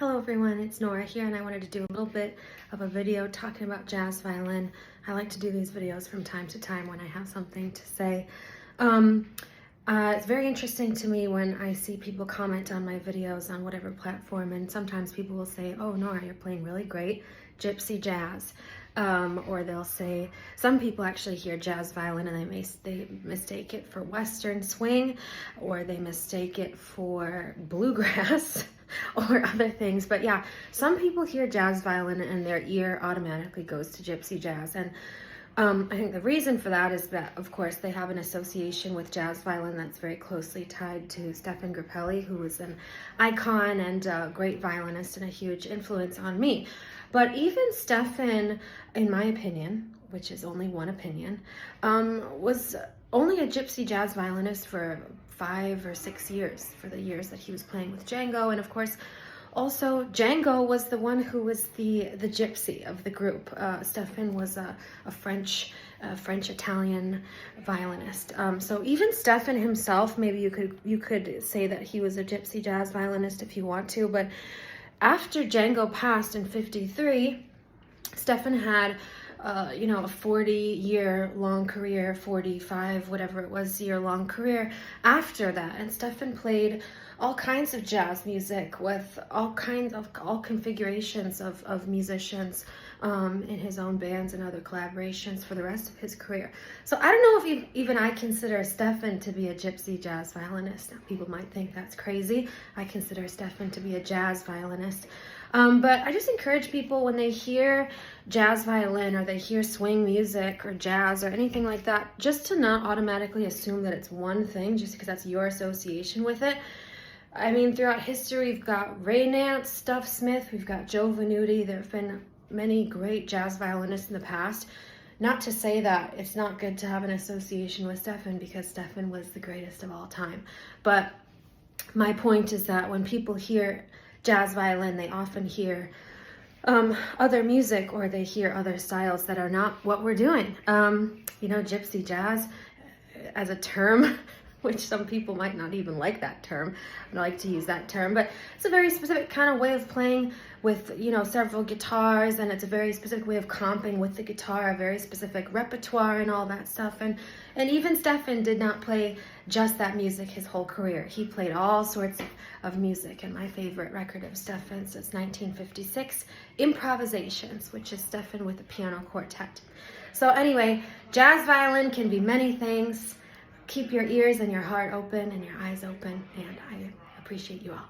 Hello everyone, it's Nora here, and I wanted to do a little bit of a video talking about jazz violin. I like to do these videos from time to time when I have something to say. It's very interesting to me when I see people comment on my videos on whatever platform, and sometimes people will say, "Oh Nora, you're playing really great gypsy jazz." Or they'll say, some people actually hear jazz violin and they mistake it for Western swing, or they mistake it for bluegrass or other things. But yeah, some people hear jazz violin and their ear automatically goes to gypsy jazz. And I think the reason for that is that, of course, they have an association with jazz violin that's very closely tied to Stefan Grappelli, who was an icon and a great violinist and a huge influence on me. But even Stefan, in my opinion, which is only one opinion, was only a gypsy jazz violinist for 5 or 6 years, for the years that he was playing with Django. And of course, also, Django was the one who was the gypsy of the group. Stefan was a French-Italian violinist. So even Stefan himself, maybe you could say that he was a gypsy jazz violinist if you want to. But after Django passed in '53, Stefan had a 40-year-long career, 45, whatever it was, year-long career after that. And Stefan played all kinds of jazz music with all configurations of musicians in his own bands and other collaborations for the rest of his career. So I don't know if even I consider Stefan to be a gypsy jazz violinist. Now, people might think that's crazy. I consider Stefan to be a jazz violinist. But I just encourage people, when they hear jazz violin or they hear swing music or jazz or anything like that, just to not automatically assume that it's one thing just because that's your association with it. I mean, throughout history, we've got Ray Nance, Stuff Smith, we've got Joe Venuti. There have been many great jazz violinists in the past. Not to say that it's not good to have an association with Stefan, because Stefan was the greatest of all time. But my point is that when people hear jazz violin, they often hear other music, or they hear other styles that are not what we're doing. Gypsy jazz as a term, which some people might not even like that term. I don't like to use that term, but it's a very specific kind of way of playing with, several guitars, and it's a very specific way of comping with the guitar, a very specific repertoire and all that stuff. And even Stefan did not play just that music his whole career. He played all sorts of music, and my favorite record of Stefan's is 1956, Improvisations, which is Stefan with a piano quartet. So anyway, jazz violin can be many things. Keep your ears and your heart open and your eyes open, and I appreciate you all.